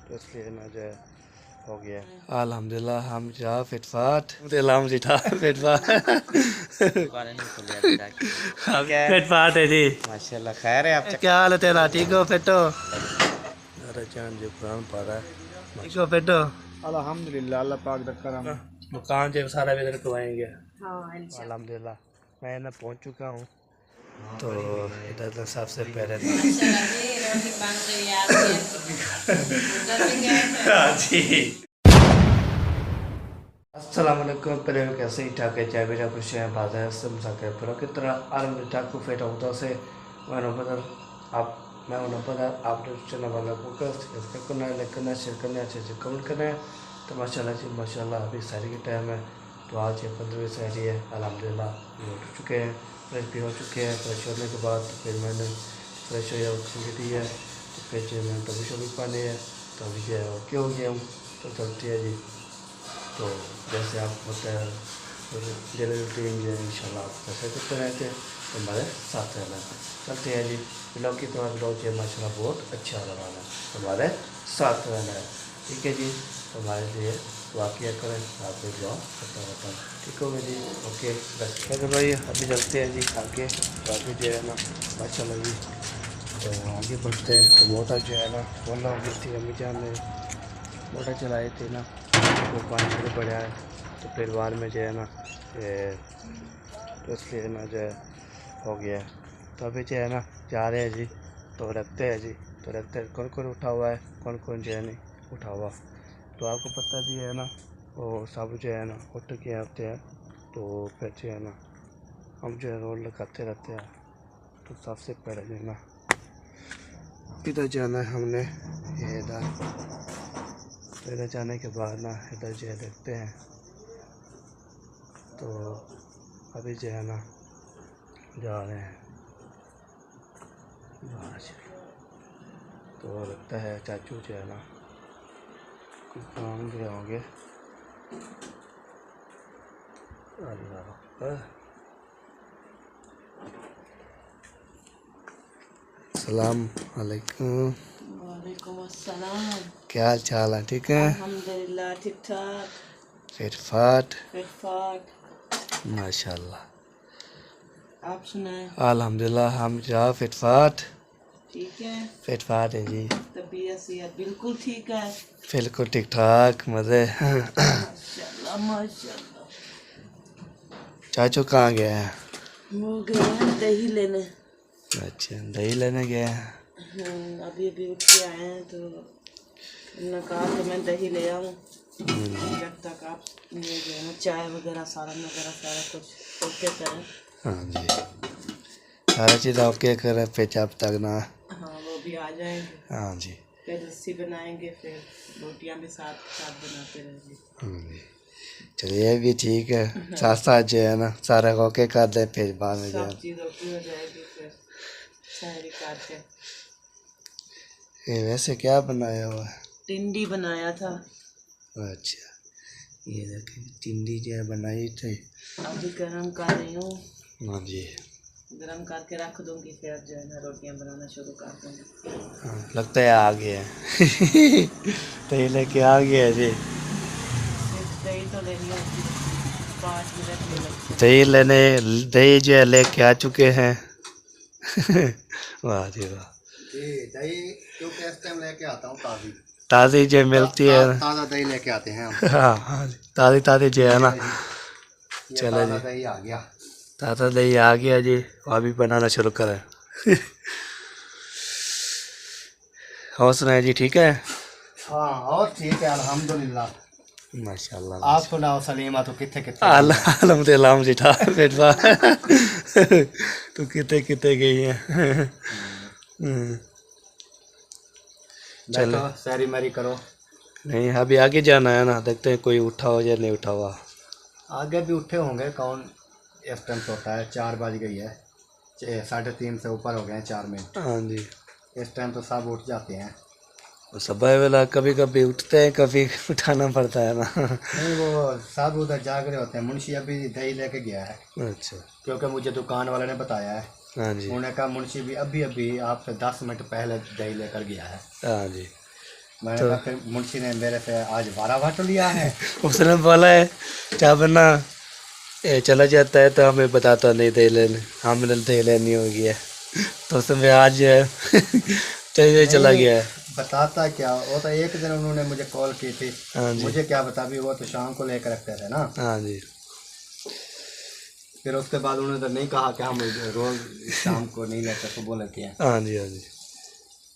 तो इसलिए ना जो है हो गया। अल्हम्दुलिल्लाह हम जा फिटफाट हम जिठा फिटफाट फिटफाट है जी माशाल्लाह। खैर है आप? क्या हाल है तेरा? ठीक हो फिटो? अरे जान जो कुरान पढ़ा है ठीक हो फिटो? अल्हम्दुलिल्लाह अल्लाह पाक दा करम। मुकाम जो सारा भी करवाएंगे। अल्हम्दुलिल्लाह मैं ना पहुंच चुका हूँ। तो इधर तो सबसे पहले जी अस्सलाम वालेकुम। पहले कैसे ही ठाक है चाय बेटा खुश है बात है सब साके पर की तरह आलम ठाक को फेटा होता से मैं नंबर आप मैं नंबर आप चैनल वाला को सब्सक्राइब करना लाइक करना शेयर करना अच्छे से कमेंट करना है। तो माशाल्लाह जी माशाल्लाह अभी सारी के टाइम है। तो आज ये 15वीं सहरी है अल्हम्दुलिल्लाह उठ चुके हैं फ्रेश भी हो चुके हैं। फ्रेश होने के बाद तो फिर मैंने फ्रेश हो दी है तो फिर जो मैं तभी शोभी पानी है तो अभी जो है ओके हो गया हूँ तो चलती है जी। तो जैसे आप बताया डेली रूटीन जो है इंशाल्लाह आप कैसे करते रहते हैं तो हमारे साथ रहना चलते हैं जी। ब्लॉग की तरह ब्लॉग जो है माशाल्लाह बहुत अच्छा लगा है हमारे साथ रहना है ठीक है जी। तो हमारे लिए वाक़या करें आपको ब्लॉग करता रहता हूँ ठीक होगा जी ओके बस अगर भाई अभी चलते हैं जी आगे बाकी जो है ना माशाल्लाह जी। तो आगे बढ़ते हैं तो मोटर जो है ना वरना हो गई थी अम्मी जान ने मोटर चलाई थी ना वो पानी पूरे बढ़िया है तो फिर बाद में जो है ना तो इसलिए ना जो है हो गया है। तो अभी जो है ना जा रहे हैं जी तो रखते हैं जी। तो रखते हैं कौन कौन उठा हुआ है कौन कौन जो है नहीं उठा हुआ तो आपको पता भी है ना। वो सब जो है ना उठ के आते हैं तो फिर जो है ना हम जो है रोड लगाते रहते हैं। तो सबसे पहले जो है ना इधर जाना है हमने ये इधर तो इधर जाने के बाद ना इधर जो है देखते हैं। तो अभी जो है ना जा रहे हैं तो लगता है चाचू जो है ना कुछ काम गए होंगे। अस्सलाम वालेकुम। वालेकुम अस्सलाम। क्या हाल चाल है? ठीक है अल्हम्दुलिल्लाह ठीक ठाक फिटफाट फिटफाट। माशाल्लाह। आप सुनाएं? अल्हम्दुलिल्लाह हम जा फिटफाट ठीक है फिटफाट है जी। तबीयत सेहत बिल्कुल ठीक है बिल्कुल ठीक ठाक मज़े। माशाल्लाह माशाल्लाह। चाचू कहाँ गया है? वो गए हैं दही लेने। अच्छा दही लेने गया है। अभी अभी उठ के आए हैं तो उन्होंने कहा कि मैं दही ले आऊँ जब तक आप ये जो है ना चाय वगैरह सारा कुछ ओके करें। हाँ जी सारा चीज़ ओके करें फिर जब तक ना। हाँ वो भी आ जाएंगे। हाँ जी फिर लस्सी बनाएंगे फिर रोटियां भी साथ साथ बनाते रहेंगे। हाँ जी चलिए ये भी ठीक है। साथ साथ जो है ना सारा ओके कर दे फिर बाद में जो है सब चीज़ ओके हो जाएगी फिर सहरी करके। ये वैसे क्या बनाया हुआ है? टिंडी बनाया था। अच्छा ये देखिए टिंडी जो है बनाई थी। अभी गर्म कर रही हूँ। हाँ जी गर्म करके रख दूंगी फिर जो है ना रोटियां बनाना शुरू कर दूंगी। हाँ, लगता है आ गया है। तो ये लेके आ गया जी। सिर्फ दही तो लेनी होती है 5 मिनट में लगते हैं। दही लेने दही जो है लेके आ चुके हैं। वाह जी वाह दही क्योंकि इस टाइम लेके आता हूँ ताज़ी ताज़ी जो मिलती है ताज़ा दही लेके आते हैं हम। हाँ हाँ ताज़ी ताज़ी जो है ना। ये चलो ताज़ा जी दही आ गया। ताज़ा दही आ गया जी अभी बनाना शुरू करें। और सुनाए जी ठीक है? हाँ और ठीक है अल्हम्दुलिल्लाह। माशाल्लाह आप सुनाओ सलीमा तो कितने कितने अल्हम्दुलिल्लाह हम जिठा बेटवा तो कितने कितने गई है। चलो बैठो सैरी मैरी करो। नहीं अभी आगे जाना है ना देखते हैं कोई उठा हो या नहीं उठा हुआ। आगे भी उठे होंगे कौन इस टाइम सोता है 4 बज गई है 3:30 से ऊपर हो गए हैं 4 मिनट। हाँ जी इस टाइम तो सब उठ जाते हैं। सुबह वाला कभी कभी उठते हैं कभी उठाना पड़ता है ना। नहीं वो सब उधर जाग रहे होते हैं। मुंशी अभी दही लेके गया है अच्छा क्योंकि मुझे दुकान वाले ने बताया है। हाँ जी उन्होंने कहा मुंशी भी अभी अभी आपसे 10 मिनट पहले दही लेकर गया है। हाँ जी मैंने तो कहा फिर मुंशी ने मेरे से आज 12 वाट लिया है। उसने बोला है क्या बना चला जाता है तो हमें बताता नहीं दे लेने, हमने दे लेनी होगी है, तो उसमें आज चलिए चला नहीं, गया है। बताता क्या, वो तो एक दिन उन्होंने मुझे कॉल की थी, हाँ जी, मुझे क्या बता भी, वो तो शाम को लेकर रखते थे ना। हाँ जी, फिर उसके बाद उन्होंने तो नहीं कहा कि हम रोज शाम को नहीं लेते, सुबह लेते हैं। हाँ जी, हाँ जी,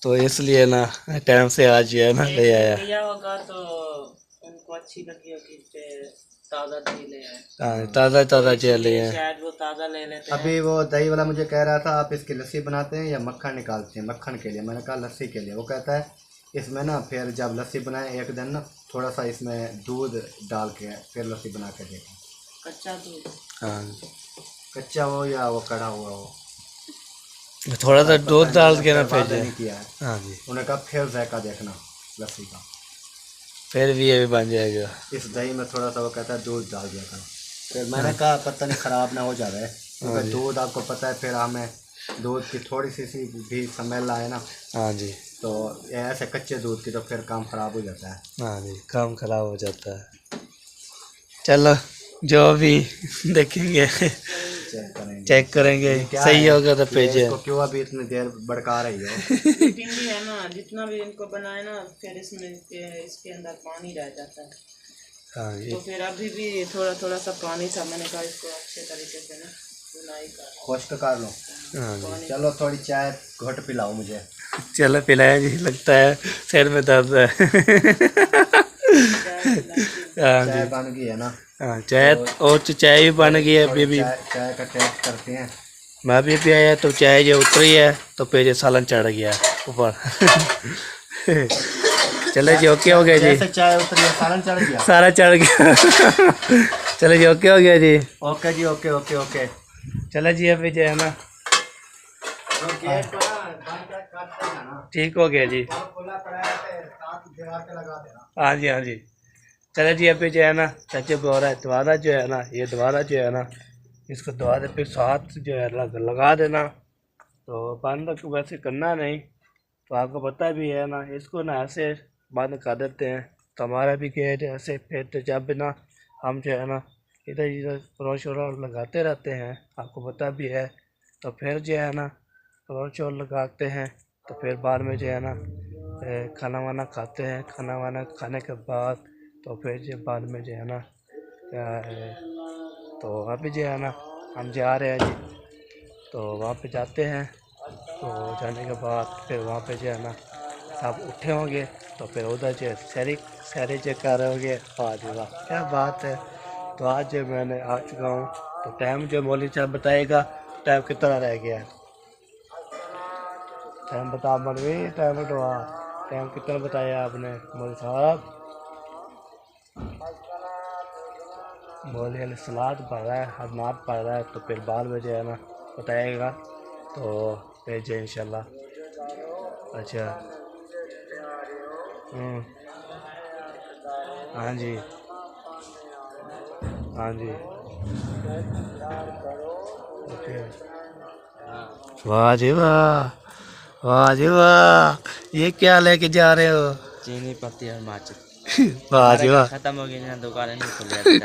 तो इसलिए ना टाइम से आज जो है ना ले आया। लिया होगा तो उनको अच्छी लगी होगी कि ताज़ा दही ले आए, हाँ, ताज़ा ताज़ा जो ले आए। शायद वो ताज़ा ले लेते हैं। अभी वो दही वाला मुझे कह रहा था आप इसकी लस्सी बनाते हैं या मक्खन निकालते हैं, मक्खन के लिए। मैंने कहा लस्सी के लिए। वो कहता है इसमें ना फिर जब लस्सी बनाए एक दिन ना थोड़ा सा इसमें दूध डाल के फिर लस्सी बना के देखें। कच्चा दूध, हाँ, कच्चा हो या वो कड़ा हुआ हो, थोड़ा सा दूध डाल के ना फिर भेजे। नहीं किया है। हाँ जी, उन्होंने कहा फिर जायका देखना लस्सी का, फिर भी ये भी बन जाएगा। इस दही में थोड़ा सा वो कहता है दूध डाल दिया करो। फिर मैंने कहा पता नहीं ख़राब ना हो जाए, क्योंकि दूध आपको पता है फिर हमें दूध की थोड़ी सी भी स्मेल आए ना, हाँ जी, तो ऐसे कच्चे दूध की तो फिर काम ख़राब हो जाता है। हाँ जी, काम खराब हो जाता है। चलो जो भी देखेंगे चेक करेंगे, क्या सही है, होगा तो ये भेजे। इसको क्यों अभी इतनी देर भड़का रही हो? हीटिंग भी है ना, जितना भी इनको बनाए ना फिर इसमें इसके अंदर पानी रह जाता है, हाँ जी, तो फिर अभी भी थोड़ा थोड़ा सा पानी था। मैंने कहा इसको अच्छे तरीके से ना बुनाई कर खुश्क कर लो। हाँ जी, चलो थोड़ी चाय घुट पिलाओ मुझे। चलो पिलाया जी, लगता है सिर में दर्द है। हाँ चाय जी, बन गई है ना, हाँ चाय और तो चाय भी बन गई है अभी भी। चाय का टेस्ट करते हैं। मैं अभी भी आया तो चाय जो उतरी है तो पेजे सालन चढ़ गया ऊपर। चले जी ओके हो गया जी, जैसे चाय उतरी है सालन चढ़ गया। सारा चढ़ गया। चले जी ओके हो गया जी, ओके जी, ओके ओके ओके। चले जी अभी जो है ना ठीक हो गया जी। हाँ जी, हाँ जी, चले जी अभी जो है ना चाचे बोल रहा है दोबारा जो है ना, ये दोबारा जो है ना इसको दोबारा पे साथ जो है लगा देना, तो बंद वैसे करना नहीं, तो आपको पता भी है ना, इसको ना ऐसे बंद कर देते हैं तो हमारा भी गेट ऐसे, फिर तो जब ना हम जो है ना इधर इधर रोज रोज लगाते रहते हैं, आपको पता भी है, तो फिर जो है ना रोज रोज लगाते हैं, तो फिर बाद में जो है ना खाना वाना खाते हैं, खाना वाना खाने के बाद तो फिर जो बाद में जो है ना क्या है, तो अभी जो है ना हम जा रहे हैं जी, तो वहाँ पे जाते हैं, तो जाने के बाद फिर वहाँ पे जो है ना सब उठे होंगे, तो फिर उधर जो सैरी चेक कर रहे होंगे। आज वाह क्या बात है, तो आज जो मैंने आ चुका हूँ, तो टाइम जो मौली साहब बताएगा टाइम कितना रह गया है, टाइम बता मनवी, टाइम कितना बताया आपने मौली साहब? मौली अली सलाद पढ़ रहा है, हरनाथ पढ़ रहा है, तो फिर बाद में जो है ना बताएगा, तो भेजे इंशाल्लाह। अच्छा हाँ जी, हाँ जी, ओके। वाह जी वाह, वाह जी वाह, ये क्या लेके जा रहे हो? चीनी पत्ती और माचिस। वाह जी वाह, खत्म हो गई ना, दुकान नहीं खुली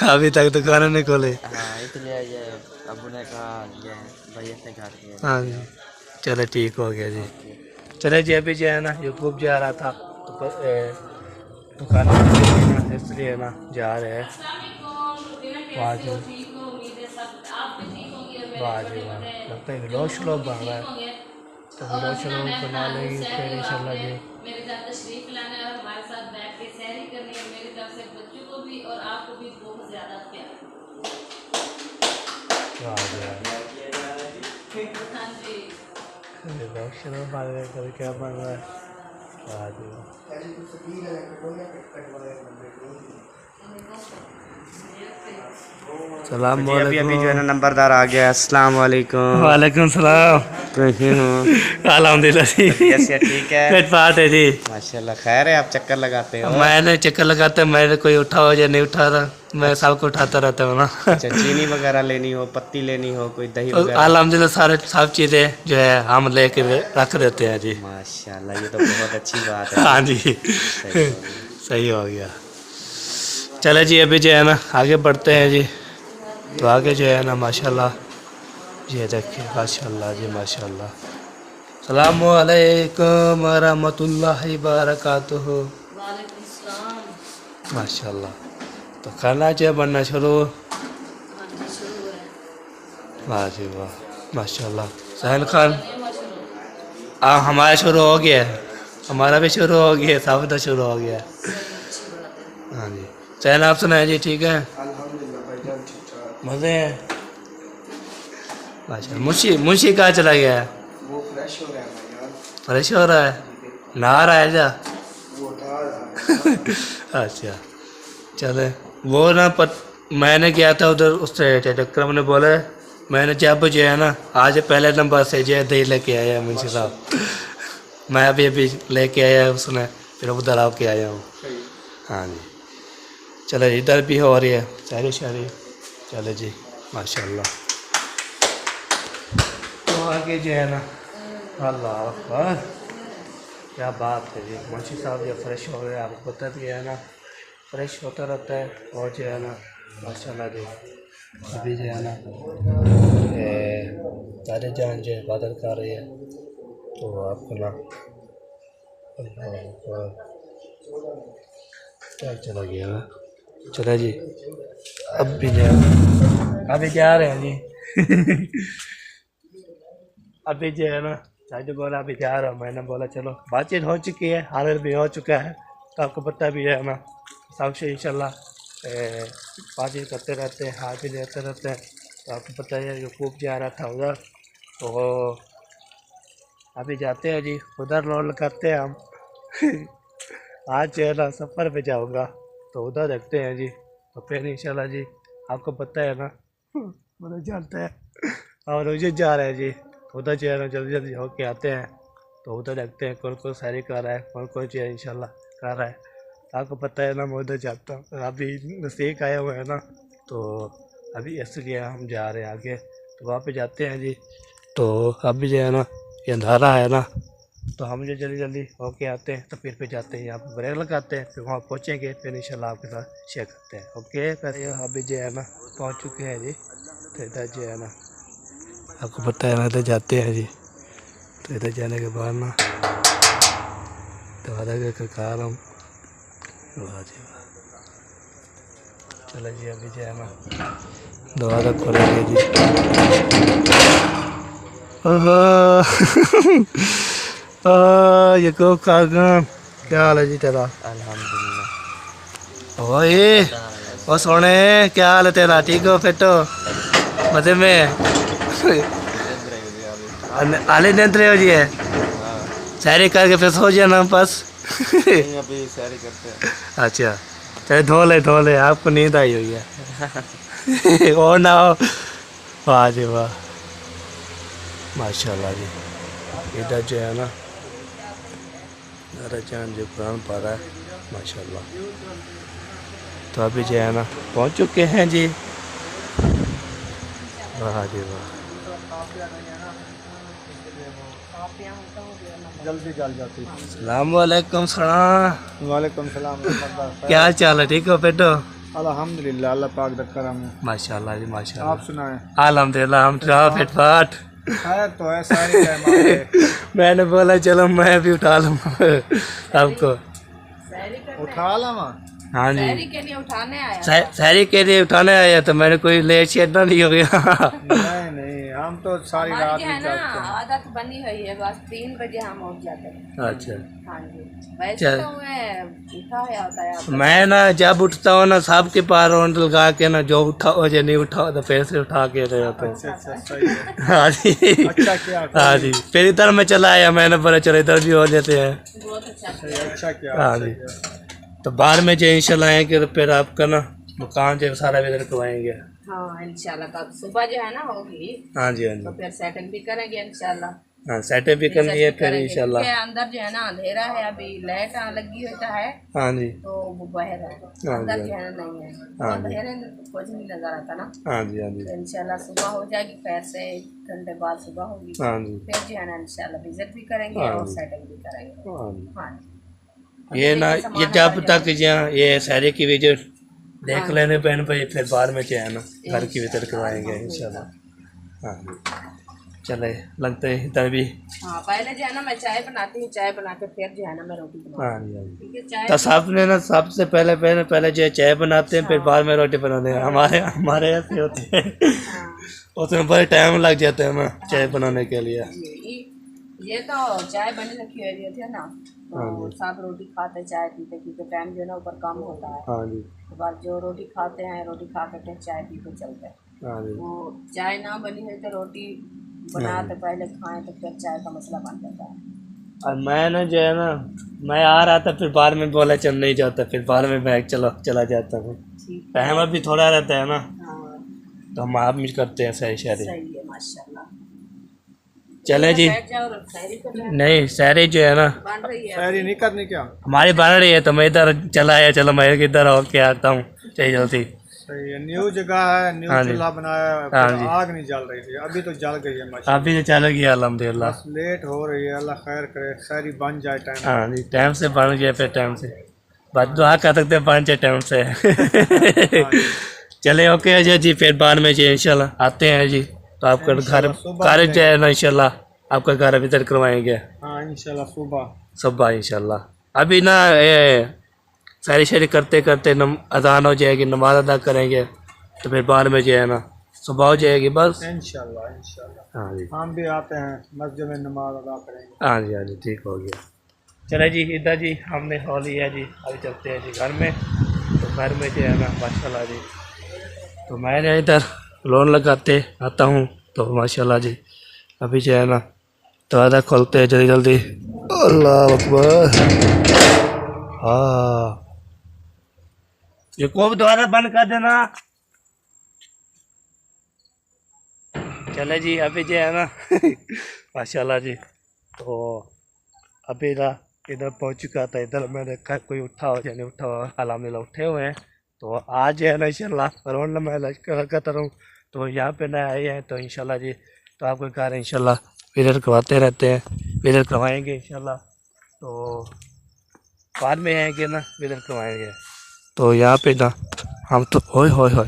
अभी तक दुकान नहीं खोले। हाँ, इसलिए ये अबू ने कहा ये भैया से घर के। हाँ जी, चलो ठीक हो गया जी। चले जी अभी जो है ना यूट्यूब जा रहा था, तो दुकान ना इसलिए ना जा रहे हैं। वाह जी वाह जी वाह, लगता है व्लॉग श्लॉग बन रहा है, तो व्लॉग श्लॉग बना लेंगे फिर इंशाल्लाह जी। मेरे साथ तशरीफ लाना है और हमारे साथ बैठ के सैरी करनी है, मेरी तरफ से बच्चों को भी और आपको भी बहुत ज़्यादा प्यार। वाह जी हाँ जी, व्लॉग श्लॉग बन रहा है, कभी क्या बन रहा है। वाह जी वाह, सलाम जी अभी अभी जो है ना नंबरदार आ गया। अस्सलाम वालेकुम। वालेकुम सलाम। कैसे हो? अल्हम्दुलिल्लाह जी। कैसे ठीक है? पेट बात है जी। माशाल्लाह खैर है, आप चक्कर लगाते हो। मैंने चक्कर लगाते मैंने कोई उठा हो या नहीं उठा रहा, मैं सबको उठाता रहता हूँ ना। अच्छा, चीनी वगैरह लेनी हो, पत्ती लेनी हो, कोई दही वगैरह? अल्हम्दुलिल्लाह सारे सब चीज़ें जो है हम लेके रख देते हैं जी। माशाल्लाह, ये तो बहुत अच्छी बात है। हाँ जी, सही हो गया। सही हो गया। चले जी अभी जो है ना आगे बढ़ते हैं जी। तो आगे जो है ना माशाल्लाह ये देखिए माशाल्लाह जी माशाल्लाह। सलामु अलैकुम व रहमतुल्लाहि व बरकातुहू। वालेकुम सलाम। माशाल्लाह। तो खाना जो है बनना शुरू। हाँ जी शुरू है। वाह जी वाह माशाल्लाह। सहल खान हमारा शुरू हो गया है, हमारा भी शुरू हो गया है, सब तो शुरू हो गया है। अच्छी बात है। हाँ जी चैन आप सुनाए जी ठीक है? मज़े हैं माशा। मुंशी कहाँ चला गया है? वो फ्रेश हो रहा है यार। फ्रेश हो रहा है, नहा रहा है जा। वो उठा रहा है। अच्छा चले वो ना मैंने किया था उधर उससे टेलीग्राम ने बोला मैंने जब जो है ना आज पहले नंबर से जो है दही लेके आया मुंशी साहब। मैं अभी लेके आया उसने फिर उधर आके आया हूँ। हाँ जी चलो इधर भी हो रही है सारी शायरी। चलो जी माशाल्लाह। तो आगे जो है ना अल्लाह अकबर क्या बात है जी। मुंशी साहब जो फ्रेश हो रहे हैं आपको पता भी है ना, फ्रेश होता रहता है। और जो है ना माशाल्लाह जी अभी जो है ना दादा जान जो है इबादत कर रही है तो आपको ना अल्लाह अकबर क्या चला गया ना। चला जी अब भी अभी जा रहे हैं जी। अभी जो है ना साजू बोला अभी जा रहा हूँ, मैंने बोला चलो बातचीत हो चुकी है, हालत भी हो चुका है तो आपको पता भी है ना सबसे इंशाल्लाह बातचीत करते रहते हैं, हाथ भी लेते रहते हैं। तो आपको पता है यूकूब जा रहा था उधर तो अभी जाते हैं जी उधर रोल करते हैं हम। आज जो है ना सफ़र पे जाऊँगा तो उधर देखते हैं जी। तो फिर इंशाल्लाह जी आपको पता है ना मुझे जानते हैं और मुझे जा रहे हैं जी उधर जो है ना जल्दी जल्दी होके आते हैं। तो उधर देखते हैं कौन कौन शायरी कर रहा है, कौन कौन जो है इंशाल्लाह कर रहा है। आपको पता है ना मैं उधर जाता हूँ, अभी नज़दीक आया हुआ है ना तो अभी इसलिए हम जा रहे हैं आगे। तो वहाँ पे जाते हैं जी। तो अभी जो है ना ये अंधारा है ना तो हम जो जल्दी जल्दी होके आते हैं तो फिर जाते हैं यहाँ पर ब्रेक लगाते हैं फिर वहाँ पहुँचेंगे फिर इंशाल्लाह आपके साथ शेयर करते हैं। ओके पैसे अभी जो है ना पहुँच चुके हैं जी। तो इधर जो है ना आपको पता है ना इधर जाते हैं जी। तो इधर जाने के बाद ना दवा के ककार हम वाह जी वाह। चलो जी अभी जो है ना दवा खोलेंगे जी। ये को कागम क्या हाल है जी तेरा? अल्हम्दुलिल्लाह। ओए ओ सोने क्या हाल है तेरा? ठीक हो फिर तो मजे में? आले नियंत्रण हो जी है शायरी करके फिर सो जाना बस। अभी सैरी करते हैं। अच्छा चले धो ले आपको नींद आई हुई है। और ना हो वाह जी वाह माशाल्लाह जी। इधर जो है ना दादा जान जो कुरान पढ़ रहा है माशाल्लाह। तो अभी जो है ना पहुंच चुके हैं जी। वाह जी वाह जल्दी चल जाती। सलाम वालेकुम सलाम। वालेकुम सलाम। क्या हाल चाल है? ठीक हो बेटो? अल्हम्दुलिल्लाह, अल्लाह पाक दा करम है। माशाल्लाह जी माशाल्लाह। आप सुनाएं। अल्हम्दुलिल्लाह हम तो फिट फाट। है तो है सारी टाइम। मैंने बोला चलो मैं भी उठा लूँगा आपको। उठा लावा। हाँ जी शहरी के लिए उठाने आया। शहरी के लिए उठाने आया तो मैंने कोई लेट शेट ना नहीं हो गया। नहीं हम तो सारी रात हमारी ही है ना जागते हैं। आदत बनी हुई है, बस 3 बजे हम उठ जाते हैं। अच्छा हाँ जी वैसे तो मैं उठा है होता है। मैं ना जब उठता हूँ ना सबके पार राउंड लगा के ना जो उठा हो जो नहीं उठा हो तो फिर से उठा के रहे होते हैं। अच्छा सही है। हाँ जी अच्छा क्या हाँ जी फिर इधर में चला आया मैंने बोला चलो इधर भी हो लेते हैं। बहुत अच्छा अच्छा क्या। हाँ जी तो बाद में जो इंशाल्लाह आएंगे तो फिर आपका ना मकान जो सारा भी करवाएंगे। हाँ इंशाल्लाह कल सुबह जो है ना होगी हाँ जी हाँ तो जी। फिर सेटिंग भी करेंगे इंशाल्लाह। हाँ सेटअप भी करनी है फिर इंशाल्लाह। क्योंकि अंदर जो है ना अंधेरा है, अभी लाइट लगी होता है हाँ जी तो वो बाहर है, अंदर जो है ना नहीं है, हाँ जी। अंधेरे में कुछ नहीं नजर आता ना। हाँ जी हाँ जी। तो इंशाल्लाह सुबह हो जाएगी, फिर से 1 घंटे बाद सुबह होगी, हाँ जी फिर जो है ना इंशाल्लाह विजिट भी करेंगे हाँ और जी। सेटिंग भी करेंगे। हाँ जी। हाँ ये ना ये जब तक यहाँ ये सारे की विजिट देख लेने बहन भाई फिर बाद में जो है ना घर की विजिट करवाएंगे इंशाल्लाह। हाँ जी चले लगते हैं इधर भी। हाँ पहले जो है ना मैं चाय बनाती हूँ, चाय बना के फिर जो है ना मैं रोटी बनाती हाँ जी हाँ जी। हूँ, ठीक है। चाय तो सबने ना सबसे पहले जो है चाय बनाते हैं फिर बाद में रोटी बनाते हैं। हमारे ऐसे होते हैं हाँ उसमें बड़े टाइम लग जाता है ना चाय बनाने के लिए। ये तो चाय बनी रखी हुई होती है ना, तो सब रोटी खाते चाय पीते पीते टाइम जो है ना ऊपर कम होता है। हाँ जी तो बाद जो रोटी खाते हैं, रोटी खा के फिर चाय पीते चलते हैं। हाँ जी। वो चाय ना बनी है तो रोटी बनाते पहले खाएं तो फिर चाय का मसला बन जाता है। और मैं ना जो है ना मैं आ रहा था फिर बाद में बोला चल नहीं जाता, फिर बाद में बैग चला जाता हूँ। ठीक टाइम अभी थोड़ा रहता है ना हाँ तो हम आप भी करते हैं सही शायरी। सही है माशाल्लाह। चले जी। बैठ जाओ और शायरी कर लो। नहीं शायरी जो है ना बन रही है शायरी नहीं करनी क्या? हमारी बन रही है तो मैं इधर चला आया, चलो मैं इधर होके आता हूँ चाहिए जल्दी। सही है, न्यू जगह है, न्यू हाँ जी। चूल्हा बनाया है, हाँ पर जी। आग नहीं जल रही थी, अभी तो जल गई है माशाल्लाह। अभी तो चल गया अल्हम्दुलिल्लाह। बस लेट हो रही है, अल्लाह खैर करे, शायरी बन जाए टाइम। हाँ जी टाइम से बन गया फिर टाइम से बस दुआ कर सकते हैं बन जाए टाइम से। चले ओके अजय जी फिर बाद में जी इंशाल्लाह आते हैं जी। तो आपका घर जो है ना इंशाल्लाह आपका घर विजिट करवाएंगे। हाँ इंशाल्लाह सुबह इंशाल्लाह। अभी ना ये सारी शायरी करते करते अजान हो जाएगी, नमाज अदा करेंगे तो फिर बाद में जो है ना सुबह हो जाएगी बस। इंशाल्लाह इंशाल्लाह। हाँ जी हम भी आते हैं मस्जिद में नमाज अदा करेंगे। हाँ जी ठीक हो गया। चले जी इधर जी हमने हो लिया जी, अभी चलते हैं जी घर में। तो घर में जो है ना माशाल्लाह जी तो मैंने इधर लोन लगाते आता हूँ तो माशाल्लाह जी अभी जो है ना दरवाज़ा खोलते हैं जल्दी जल्दी। अल्लाह अकबर। हाँ ये को दरवाज़ा बंद कर देना। चले जी अभी जो है ना माशाल्लाह जी तो अभी ना इधर पहुंच चुका था। इधर मैंने देखा कोई उठा हो या नहीं उठा हो, अल्हम्दुलिल्लाह उठे हुए हैं। तो आज जो है ना इंशाल्लाह रोड मैं लगाता रहूँ तो यहाँ पे ना आए हैं तो इंशाल्लाह जी तो आपके घर इंशाल्लाह विजिट करवाते रहते हैं, विजिट करवाएंगे इंशाल्लाह। तो बाद में आएंगे ना विजिट करवाएंगे। तो यहाँ पे ना हम तो होए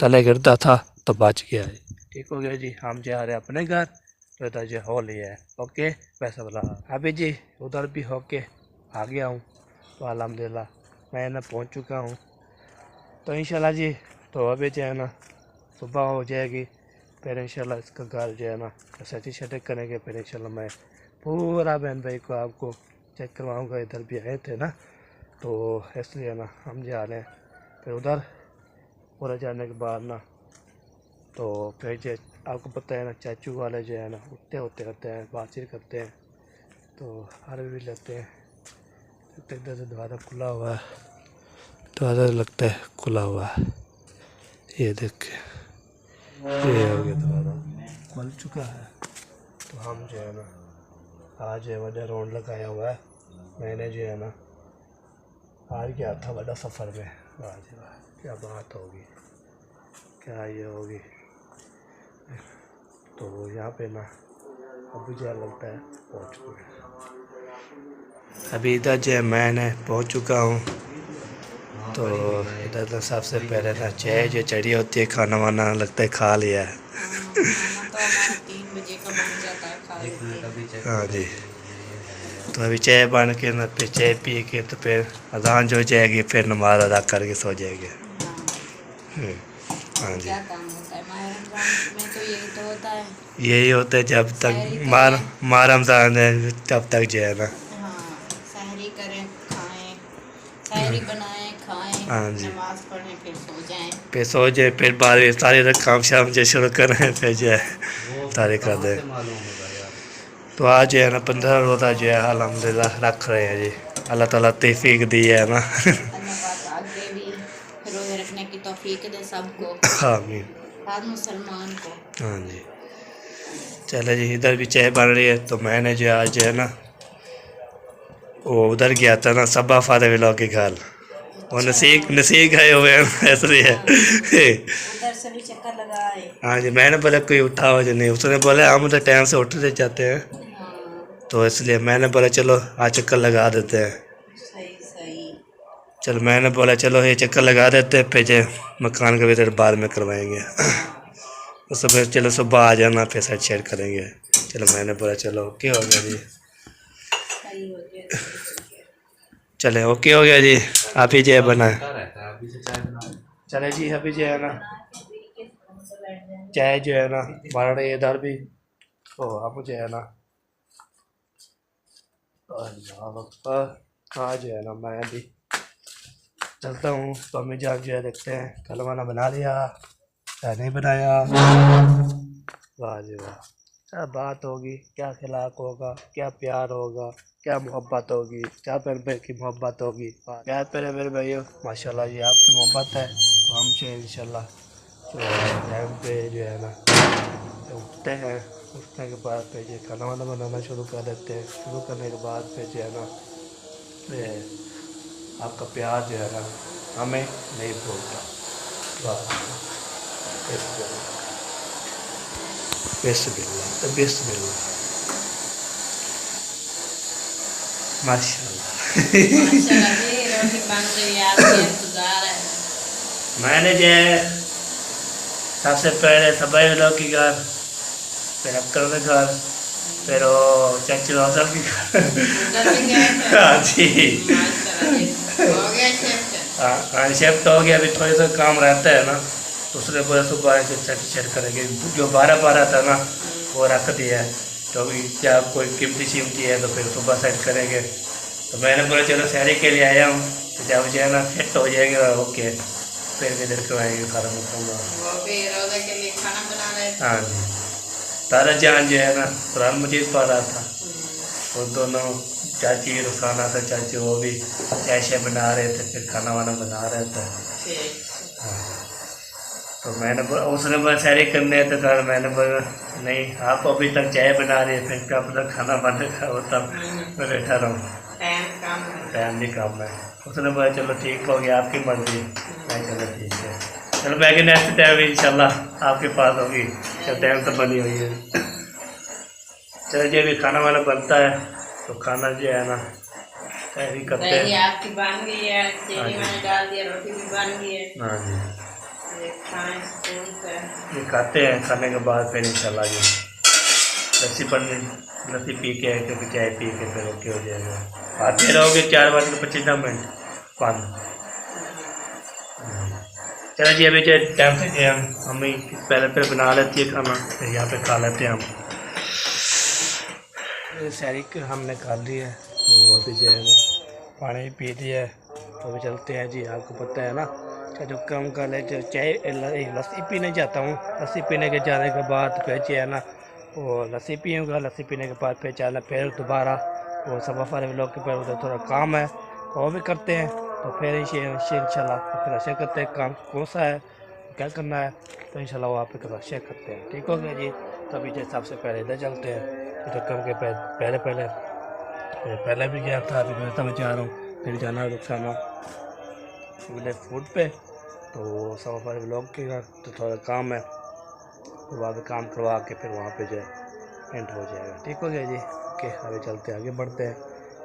तले गिरता था तो बच गया है। ठीक हो गया जी। हम जा रहे हैं अपने घर तो इधर जो हो लिया है ओके वैसा बोला। अभी जी उधर भी होके आ गया हूँ तो अल्हम्दुलिल्लाह मैं ना पहुँच चुका हूँ। तो इंशाल्लाह जी तो अभी जो है ना सुबह हो जाएगी फिर इंशाल्लाह इसका घर जो है ना सेटिंग करेंगे। फिर इंशाल्लाह मैं पूरा बहन भाई को आपको चेक करवाऊँगा। इधर भी आए थे ना तो इसलिए ना हम जा रहे हैं। फिर उधर पूरा जाने के बाद ना तो फिर जो आपको पता है ना चाचू वाले जो है ना उठते होते रहते हैं, बातचीत करते हैं तो हर भी लेते हैं। इधर से दरवाज़ा खुला हुआ है, दरवाज़ा लगता है खुला हुआ है। ये देखिए ये हो गया दरवाज़ा खुल चुका है। तो हम जो है ना आज वजह रोड लगाया हुआ है। मैंने जो है ना आज गया था बड़ा सफ़र में। आज क्या बात होगी, क्या ये होगी। तो यहाँ पे ना अभी जो लगता है पहुँच चुके हैं। अभी इधर जो है मैं पहुँच चुका हूँ। तो इधर तो सबसे पहले ना चाय जो चढ़ी होती है, खाना वाना लगता है खा लिया है। तो हमारा 3 बजे का बन जाता है खा लेते हैं। हाँ जी तो अभी चाय बन के ना फिर चाय पी के तो फिर अजान जो हो जाएगी फिर नमाज अदा करके सो जाएंगे। हाँ जी क्या काम होता है माह रमजान में, तो यही तो होता है। यही होता है जब तक माह रमजान है तब तक जो है ना हाँ सहरी करें खाएं, सहरी बनाएं खाएं, हाँ जी नमाज पढ़ें फिर सो जाएं। फिर सो जाए फिर बाद सारे काम शाम जो शुरू करें फिर जो है सारे कर दें। तो आज जो है ना 15 रोज़ा जो है अल्हम्दुलिल्लाह रख रहे हैं जी। अल्लाह ताला तौफीक दी है ना। अल्लाह पाक आगे भी रोज़े रखने की तौफीक दे सबको, आमीन। हर मुसलमान को। हाँ जी, चलो जी, इधर भी चाय बन रही है। तो मैंने जो आज जो है ना वो उधर गया था ना सबा फादर व्लॉग के घर, वो नसीक गए हुए हैं इसलिए। उधर से भी चक्कर लगाए। हाँ जी, मैंने बोला कोई उठा हो जो नहीं, उसने बोला हम तो टाइम से उठते जाते हैं, हाँ तो इसलिए मैंने बोला चलो आज चक्कर लगा देते हैं। सही सही। चलो मैंने बोला चलो ये चक्कर लगा देते हैं, फिर जो मकान का विजिट बाद में करवाएंगे। तो सुबह चलो सुबह आ जाना, फिर साइड शेयर करेंगे। चलो मैंने बोला चलो ओके हो गया जी। सही हो गया। चले ओके हो गया जी, आप ही जो है बनाए। चले जी, अभी जो है ना चाय जो है ना बन रही है इधर भी। तो अब जो है ना हाँ जो है ना मैं भी चलता हूँ। तो अम्मी जान जो है देखते हैं खाना वाना बना लिया या नहीं बनाया। वाह जी वाह, क्या बात होगी, क्या खिलाफ होगा, क्या प्यार होगा, क्या मोहब्बत होगी, क्या प्यार भाई की मोहब्बत होगी। प्यार प्यारे मेरे भाइयों, माशाल्लाह ये आपकी मोहब्बत है तो हमसे इंशाल्लाह टाइम पे जो है ना उठते हैं। उठने के बाद फिर ये खाना वाना बनाना शुरू कर देते हैं। शुरू करने के बाद फिर जो है ना ये आपका प्यार जो है ना हमें नहीं भूलता। बिस्मिल्लाह माशाल्लाह। माशाल्लाह जी, रोटी बन रही है, आपके इंतजार है। मैंने जो है सबसे पहले सबाई लोग की घर, फिर अक्कर के घर, फिर वो चाची रोशन के घर। उधर भी गए थे। हाँ जी, माशाल्लाह जी, हो गया शिफ्ट। हाँ शिफ्ट हो गया। अभी थोड़ी सा काम रहता है ना, दूसरे पूरे सुबह से चट करेंगे। जो 12 था ना वो रख दिया है, तो अभी क्या कोई कीमती शीमती है तो फिर सुबह सेट करेंगे। तो मैंने बोला चलो शहरी के लिए आया हूँ, तो जब जो है ना सेट हो जाएगा ओके फिर भी इधर करवाएंगे सारा मुकम्मल। वो भी रोज़े के लिए खाना बना रहे थे। हाँ जी, तारा जान जो है ना कुरान मजीद पढ़ रहा था, वो दोनों चाची रुखाना था चाची, वो भी चाय बना रहे थे, फिर खाना वाना बना रहे थे। हाँ, तो मैंने उसने बोला सैरी करने तो कर, मैंने बोला नहीं आप अभी तक चाय बना रही है, फिर क्या पता खाना बनेगा वो तब मैं बैठा रहूँ, टाइम नहीं कम है। उसने बोला चलो ठीक हो गया आपकी मर्जी। मैं चलो ठीक है, चलो मैं कि नेक्स्ट टाइम इंशाल्लाह आपके पास होगी, जब टाइम तो बनी हुई है। चलो जी अभी खाना वाना बनता है, तो खाना जो है ना तैयारी करते हैं। आपकी बन गई है, चीनी मैंने डाल दिया, रोटी भी बन गई है। हाँ जी, खाएं ये खाते हैं, खाने के बाद फिर इंशाल्लाह जी लस्सी पी के क्योंकि चाय पी के फिर ओके हो जाएगा। आते रहोगे 4:25 पानी। चलो जी अभी जो टाइम से गए हम मम्मी पहले बना लेती है खाना, फिर यहाँ पे खा लेते हैं हम। सैरी हमने खा ली है, तो अभी जो है पानी पी लिया है, तो अभी चलते हैं जी। आपको पता है ना जो कम कर ले चाय लस्सी पीने जाता हूँ, लस्सी पीने के जाने के बाद फिर जो है ना वो लस्सी पीऊँगा, लस्सी पीने के बाद फिर चलना फिर दोबारा वो सफ़ा फारे लोग के पर उधर थोड़ा काम है वो भी करते हैं। तो फिर इंशाल्लाह फिर शेयर करते हैं काम कौन सा है क्या करना है, तो इंशाल्लाह वहाँ पे शेयर करते हैं। ठीक हो गया जी, तो अभी जैसे सबसे पहले इधर चलते हैं, तो कम के पहले भी गया था, अभी मैं तब जा रहा हूँ, फिर जाना रुखसाना विलेज फूड पे, तो सब हमारे ब्लॉग के घर तो थोड़ा काम है, तो वहाँ पे काम करवा के फिर वहाँ पे जो है एंड हो जाएगा। ठीक हो गया जी, ओके अभी चलते आगे बढ़ते हैं,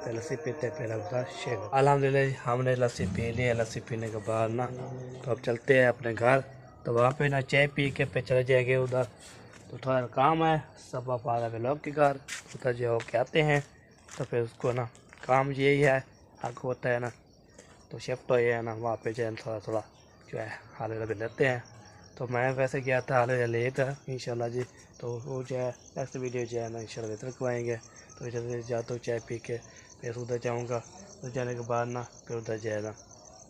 फिर लस्सी पीते हैं, फिर आपका शेयर। अल्हम्दुलिल्लाह हमने लस्सी पी ली है, लस्सी पीने के बाद ना तो अब चलते हैं अपने घर, तो वहाँ पे ना चाय पी के फिर चले जाएंगे उधर, तो थोड़ा काम है सब हमारा ब्लॉग के घर उधर जो हो के आते हैं, तो फिर उसको ना काम यही है आपको होता है ना, तो शिफ्ट हो है ना वहाँ पे जो है थोड़ा जो है हाल लेते हैं। तो मैं वैसे गया था हाल लेट है इंशाल्लाह जी, तो वो जो है नेक्स्ट वीडियो जो है ना इंशाल्लाह बेहतर करवाएंगे। तो जल्दी जाता हूँ चाय पी के फिर उधर जाऊँगा, तो जाने के बाद ना फिर उधर जो है ना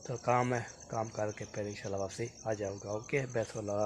तो काम है, काम करके फिर इंशाल्लाह वापसी आ जाऊँगा। ओके बेस्ट वाला।